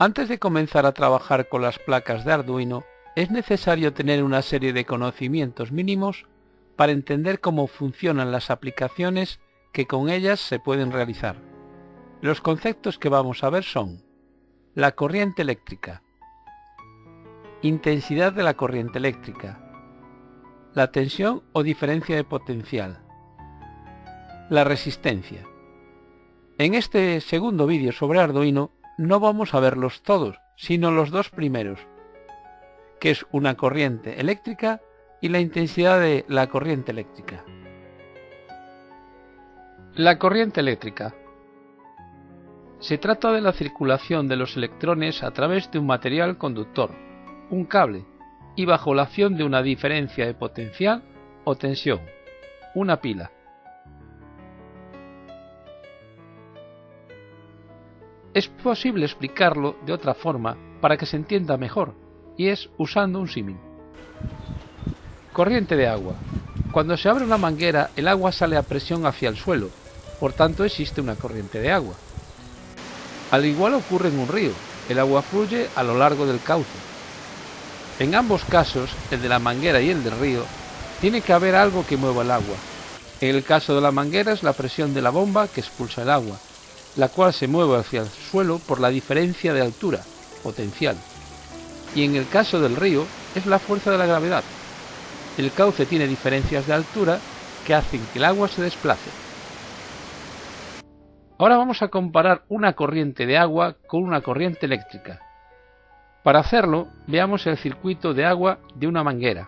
Antes de comenzar a trabajar con las placas de Arduino, es necesario tener una serie de conocimientos mínimos para entender cómo funcionan las aplicaciones que con ellas se pueden realizar. Los conceptos que vamos a ver son: la corriente eléctrica, intensidad de la corriente eléctrica, la tensión o diferencia de potencial, la resistencia. En este segundo vídeo sobre Arduino no vamos a verlos todos, sino los dos primeros, que es una corriente eléctrica y la intensidad de la corriente eléctrica. La corriente eléctrica. Se trata de la circulación de los electrones a través de un material conductor, un cable, y bajo la acción de una diferencia de potencial o tensión, una pila. Es posible explicarlo de otra forma para que se entienda mejor, y es usando un símil. Corriente de agua. Cuando se abre una manguera, el agua sale a presión hacia el suelo, por tanto existe una corriente de agua. Al igual ocurre en un río, el agua fluye a lo largo del cauce. En ambos casos, el de la manguera y el del río, tiene que haber algo que mueva el agua. En el caso de la manguera es la presión de la bomba que expulsa el agua, la cual se mueve hacia el suelo por la diferencia de altura, potencial. Y en el caso del río es la fuerza de la gravedad. El cauce tiene diferencias de altura que hacen que el agua se desplace. Ahora vamos a comparar una corriente de agua con una corriente eléctrica. Para hacerlo, veamos el circuito de agua de una manguera.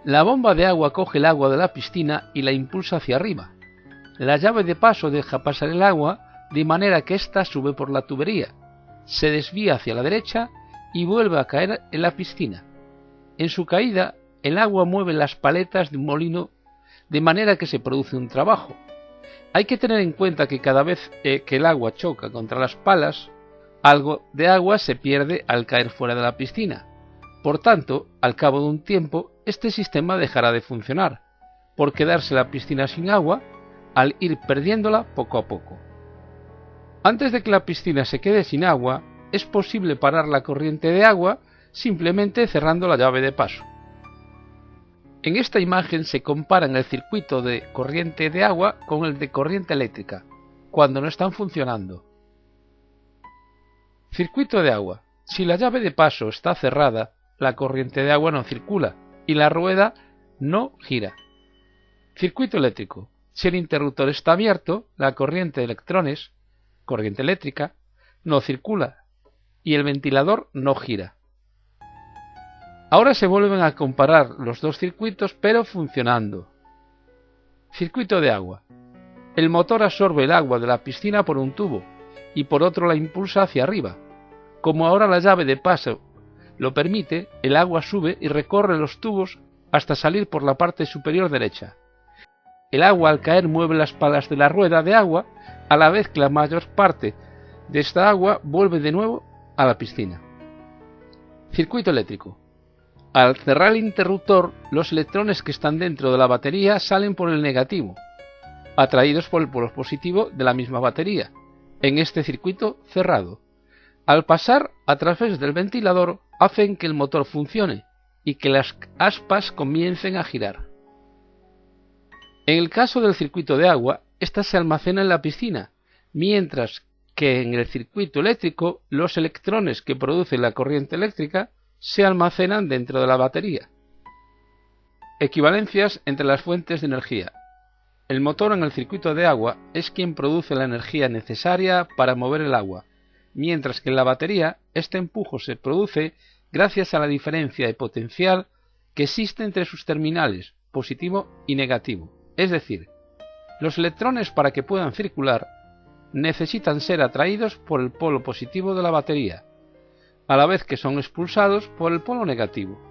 La bomba de agua coge el agua de la piscina y la impulsa hacia arriba. La llave de paso deja pasar el agua de manera que ésta sube por la tubería, se desvía hacia la derecha y vuelve a caer en la piscina. En su caída, el agua mueve las paletas de un molino de manera que se produce un trabajo. Hay que tener en cuenta que cada vez que el agua choca contra las palas, algo de agua se pierde al caer fuera de la piscina. Por tanto, al cabo de un tiempo, este sistema dejará de funcionar, por quedarse la piscina sin agua, al ir perdiéndola poco a poco. Antes de que la piscina se quede sin agua, es posible parar la corriente de agua simplemente cerrando la llave de paso. En esta imagen se comparan el circuito de corriente de agua con el de corriente eléctrica, cuando no están funcionando. Circuito de agua. Si la llave de paso está cerrada, la corriente de agua no circula y la rueda no gira. Circuito eléctrico. Si el interruptor está abierto, la corriente de electrones, corriente eléctrica, no circula y el ventilador no gira. Ahora se vuelven a comparar los dos circuitos pero funcionando. Circuito de agua. El motor absorbe el agua de la piscina por un tubo y por otro la impulsa hacia arriba. Como ahora la llave de paso lo permite, el agua sube y recorre los tubos hasta salir por la parte superior derecha. El agua al caer mueve las palas de la rueda de agua, a la vez que la mayor parte de esta agua vuelve de nuevo a la piscina. Circuito eléctrico. Al cerrar el interruptor, los electrones que están dentro de la batería salen por el negativo, atraídos por el polo positivo de la misma batería, en este circuito cerrado. Al pasar a través del ventilador, hacen que el motor funcione y que las aspas comiencen a girar. En el caso del circuito de agua, ésta se almacena en la piscina, mientras que en el circuito eléctrico los electrones que produce la corriente eléctrica se almacenan dentro de la batería. Equivalencias entre las fuentes de energía. El motor en el circuito de agua es quien produce la energía necesaria para mover el agua, mientras que en la batería este empujo se produce gracias a la diferencia de potencial que existe entre sus terminales, positivo y negativo. Es decir, los electrones para que puedan circular necesitan ser atraídos por el polo positivo de la batería, a la vez que son expulsados por el polo negativo.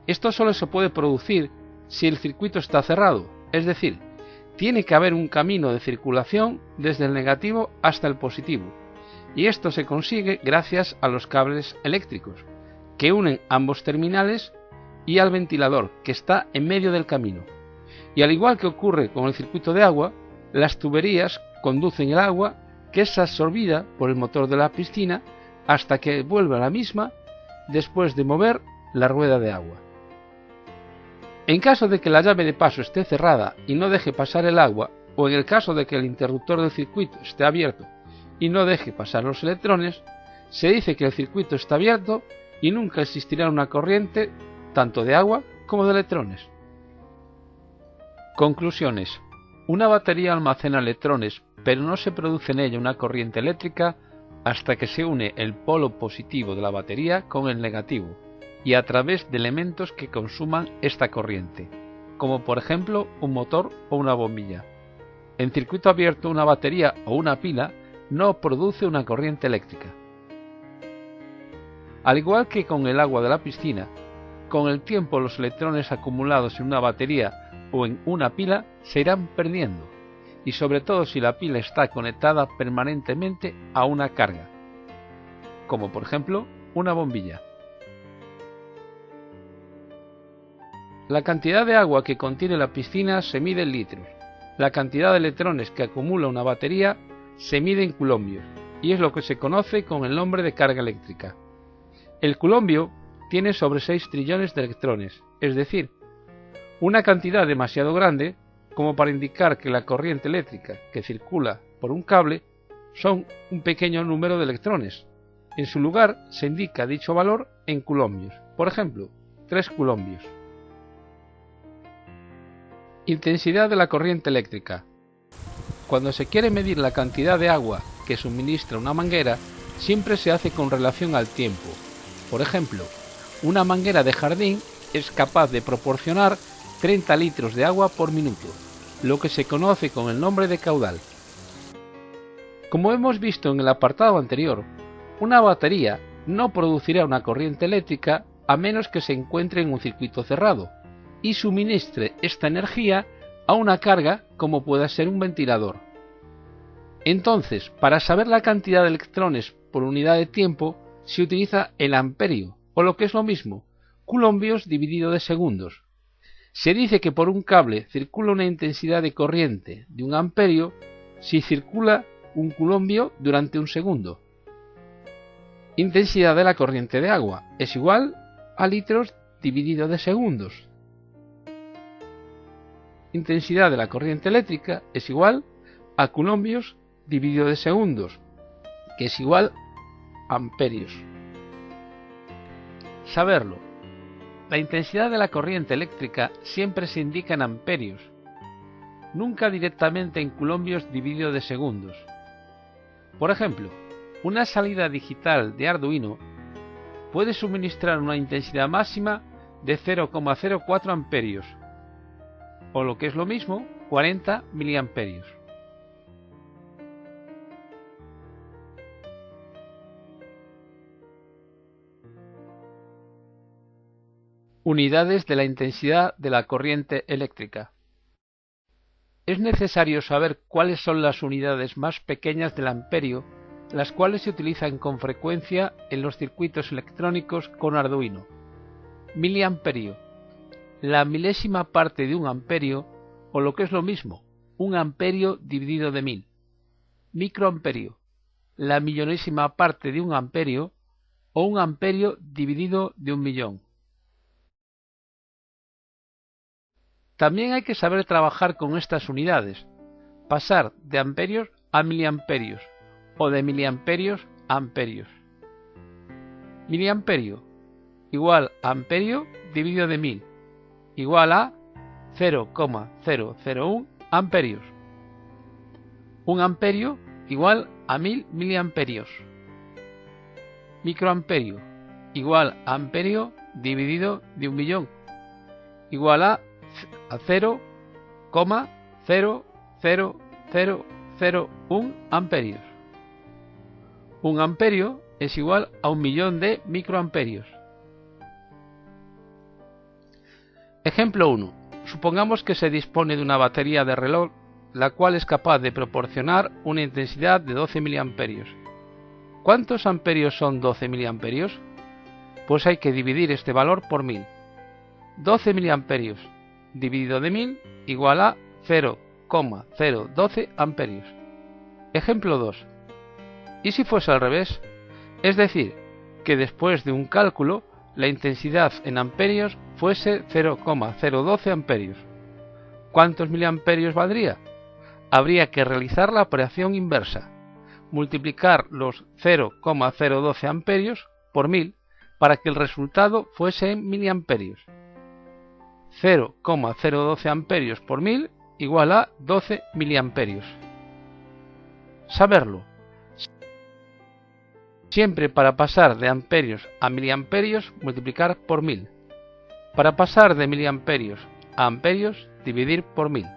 Esto solo se puede producir si el circuito está cerrado, es decir, tiene que haber un camino de circulación desde el negativo hasta el positivo, y esto se consigue gracias a los cables eléctricos, que unen ambos terminales y al ventilador, que está en medio del camino. Y al igual que ocurre con el circuito de agua, las tuberías conducen el agua que es absorbida por el motor de la piscina hasta que vuelve a la misma después de mover la rueda de agua. En caso de que la llave de paso esté cerrada y no deje pasar el agua, o en el caso de que el interruptor del circuito esté abierto y no deje pasar los electrones, se dice que el circuito está abierto y nunca existirá una corriente tanto de agua como de electrones. Conclusiones. Una batería almacena electrones, pero no se produce en ella una corriente eléctrica hasta que se une el polo positivo de la batería con el negativo y a través de elementos que consuman esta corriente, como por ejemplo un motor o una bombilla. En circuito abierto, una batería o una pila no produce una corriente eléctrica. Al igual que con el agua de la piscina, con el tiempo los electrones acumulados en una batería o en una pila se irán perdiendo, y sobre todo si la pila está conectada permanentemente a una carga, como por ejemplo una bombilla. La cantidad de agua que contiene la piscina se mide en litros. La cantidad de electrones que acumula una batería se mide en coulombios, y es lo que se conoce con el nombre de carga eléctrica. El coulombio tiene sobre 6 trillones de electrones, es decir, una cantidad demasiado grande como para indicar que la corriente eléctrica que circula por un cable son un pequeño número de electrones. En su lugar se indica dicho valor en coulombios, por ejemplo, 3 coulombios. Intensidad de la corriente eléctrica. Cuando se quiere medir la cantidad de agua que suministra una manguera, siempre se hace con relación al tiempo. Por ejemplo, una manguera de jardín es capaz de proporcionar 30 litros de agua por minuto, lo que se conoce con el nombre de caudal. Como hemos visto en el apartado anterior, una batería no producirá una corriente eléctrica a menos que se encuentre en un circuito cerrado y suministre esta energía a una carga como pueda ser un ventilador. Entonces, para saber la cantidad de electrones por unidad de tiempo, se utiliza el amperio, o lo que es lo mismo, coulombios dividido de segundos. Se dice que por un cable circula una intensidad de corriente de 1 amperio si circula un coulombio durante 1 segundo. Intensidad de la corriente de agua es igual a litros dividido de segundos. Intensidad de la corriente eléctrica es igual a coulombios dividido de segundos, que es igual a amperios. Saberlo. La intensidad de la corriente eléctrica siempre se indica en amperios, nunca directamente en coulombios dividido de segundos. Por ejemplo, una salida digital de Arduino puede suministrar una intensidad máxima de 0,04 amperios, o lo que es lo mismo, 40 miliamperios. Unidades de la intensidad de la corriente eléctrica. Es necesario saber cuáles son las unidades más pequeñas del amperio, las cuales se utilizan con frecuencia en los circuitos electrónicos con Arduino. Miliamperio, la milésima parte de 1 amperio, o lo que es lo mismo, 1 amperio dividido de 1000. Microamperio, la millonésima parte de 1 amperio, o 1 amperio dividido de 1.000.000. También hay que saber trabajar con estas unidades, pasar de amperios a miliamperios o de miliamperios a amperios. Miliamperio igual a amperio dividido de 1000 igual a 0,001 amperios. 1 amperio igual a 1000 miliamperios. Microamperio igual a amperio dividido de 1.000.000 igual a 0,00001 amperios. 1 amperio es igual a 1.000.000 de microamperios. Ejemplo 1. Supongamos que se dispone de una batería de reloj, la cual es capaz de proporcionar una intensidad de 12 miliamperios. ¿Cuántos amperios son 12 miliamperios? Pues hay que dividir este valor por 1000. 12 miliamperios dividido de 1000 igual a 0,012 amperios. Ejemplo 2. ¿Y si fuese al revés? Es decir, que después de un cálculo, la intensidad en amperios fuese 0,012 amperios. ¿Cuántos miliamperios valdría? Habría que realizar la operación inversa, multiplicar los 0,012 amperios por 1000 para que el resultado fuese en miliamperios. 0,012 amperios por 1000 igual a 12 miliamperios. Saberlo. Siempre para pasar de amperios a miliamperios, multiplicar por 1000. Para pasar de miliamperios a amperios, dividir por 1000.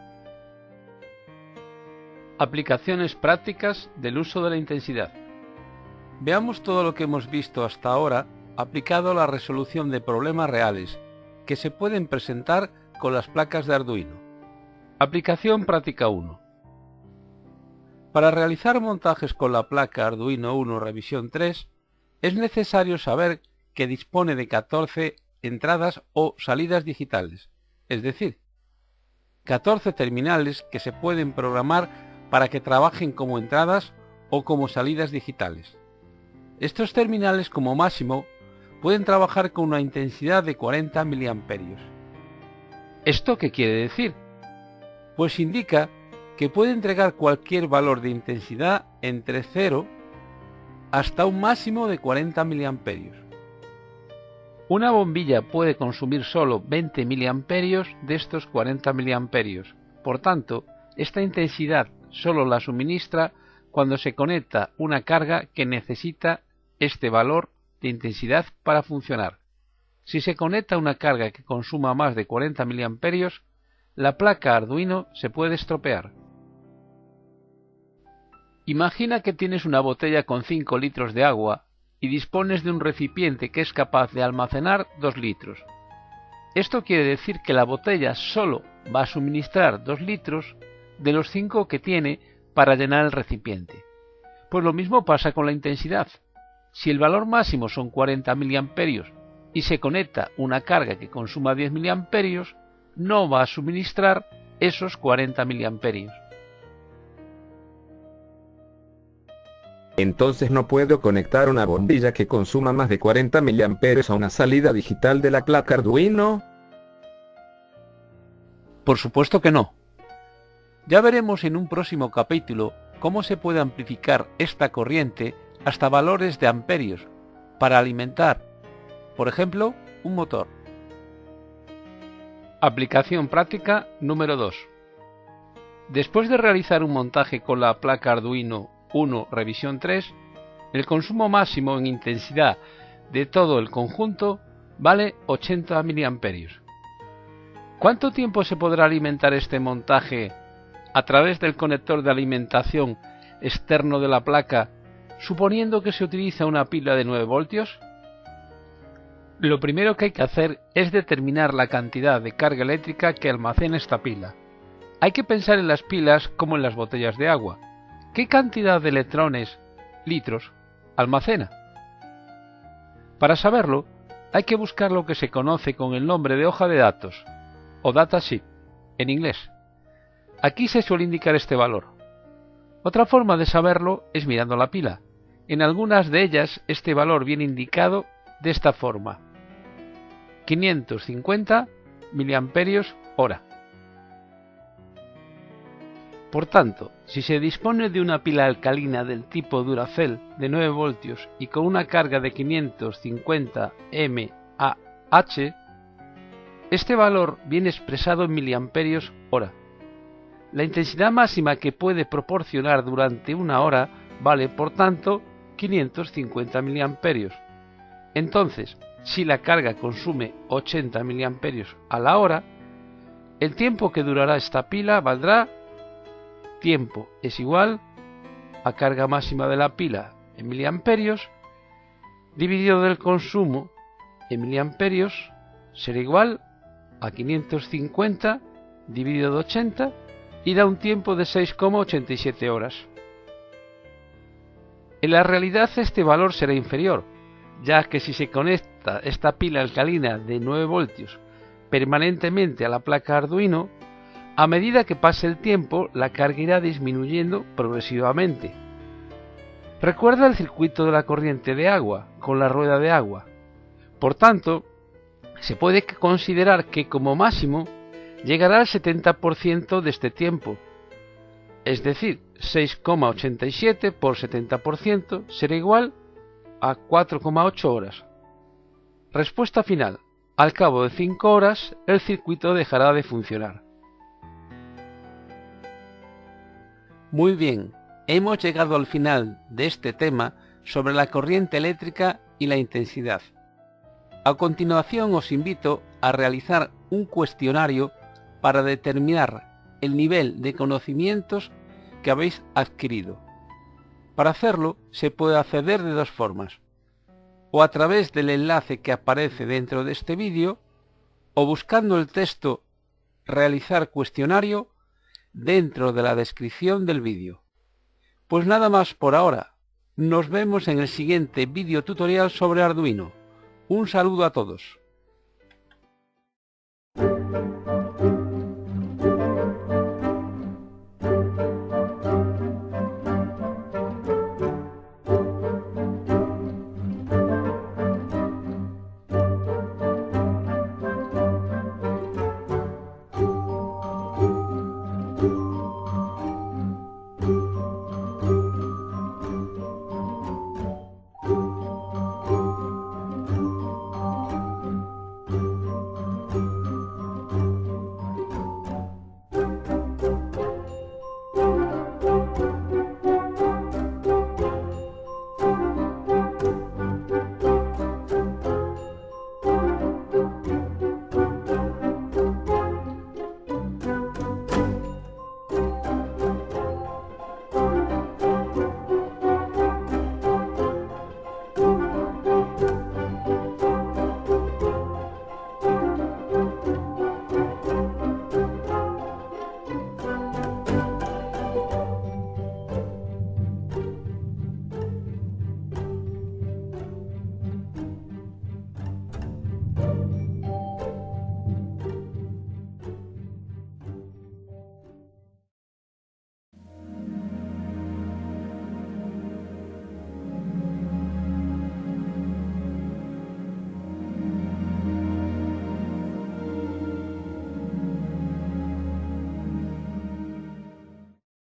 Aplicaciones prácticas del uso de la intensidad. Veamos todo lo que hemos visto hasta ahora aplicado a la resolución de problemas reales que se pueden presentar con las placas de Arduino. Aplicación práctica 1. Para realizar montajes con la placa Arduino Uno revisión 3, es necesario saber que dispone de 14 entradas o salidas digitales, es decir, 14 terminales que se pueden programar para que trabajen como entradas o como salidas digitales. Estos terminales como máximo pueden trabajar con una intensidad de 40 miliamperios. ¿Esto qué quiere decir? Pues indica que puede entregar cualquier valor de intensidad entre 0 hasta un máximo de 40 miliamperios. Una bombilla puede consumir solo 20 miliamperios de estos 40 miliamperios. Por tanto, esta intensidad solo la suministra cuando se conecta una carga que necesita este valor de intensidad para funcionar. Si se conecta una carga que consuma más de 40 miliamperios, la placa Arduino se puede estropear. Imagina que tienes una botella con 5 litros de agua y dispones de un recipiente que es capaz de almacenar 2 litros. Esto quiere decir que la botella solo va a suministrar 2 litros de los 5 que tiene para llenar el recipiente. Pues lo mismo pasa con la intensidad. Si el valor máximo son 40 miliamperios y se conecta una carga que consuma 10 miliamperios, no va a suministrar esos 40 miliamperios. Entonces no puedo conectar una bombilla que consuma más de 40 miliamperios a una salida digital de la placa Arduino. Por supuesto que no. Ya veremos en un próximo capítulo cómo se puede amplificar esta corriente hasta valores de amperios para alimentar, por ejemplo, un motor. Aplicación práctica número 2. Después de realizar un montaje con la placa Arduino Uno revisión 3, el consumo máximo en intensidad de todo el conjunto vale 80 miliamperios. ¿Cuánto tiempo se podrá alimentar este montaje a través del conector de alimentación externo de la placa, suponiendo que se utiliza una pila de 9 voltios? Lo primero que hay que hacer es determinar la cantidad de carga eléctrica que almacena esta pila. Hay que pensar en las pilas como en las botellas de agua. ¿Qué cantidad de electrones, litros, almacena? Para saberlo, hay que buscar lo que se conoce con el nombre de hoja de datos, o datasheet, en inglés. Aquí se suele indicar este valor. Otra forma de saberlo es mirando la pila. En algunas de ellas este valor viene indicado de esta forma: 550 miliamperios hora. Por tanto, si se dispone de una pila alcalina del tipo Duracell de 9 voltios y con una carga de 550 mAh, este valor viene expresado en miliamperios hora. La intensidad máxima que puede proporcionar durante una hora vale, por tanto, 550 miliamperios. Entonces, si la carga consume 80 miliamperios a la hora, el tiempo que durará esta pila valdrá tiempo es igual a carga máxima de la pila en miliamperios dividido del consumo en miliamperios será igual a 550 dividido de 80 y da un tiempo de 6,87 horas. En la realidad este valor será inferior, ya que si se conecta esta pila alcalina de 9 voltios permanentemente a la placa Arduino, a medida que pase el tiempo, la carga irá disminuyendo progresivamente. Recuerda el circuito de la corriente de agua con la rueda de agua. Por tanto, se puede considerar que como máximo llegará al 70% de este tiempo. Es decir, 6,87 por 70% será igual a 4,8 horas. Respuesta final. Al cabo de 5 horas, el circuito dejará de funcionar. Muy bien, hemos llegado al final de este tema sobre la corriente eléctrica y la intensidad. A continuación os invito a realizar un cuestionario para determinar el nivel de conocimientos que habéis adquirido. Para hacerlo se puede acceder de dos formas: o a través del enlace que aparece dentro de este vídeo, o buscando el texto "Realizar cuestionario" dentro de la descripción del vídeo. Pues nada más por ahora. Nos vemos en el siguiente vídeo tutorial sobre Arduino. Un saludo a todos.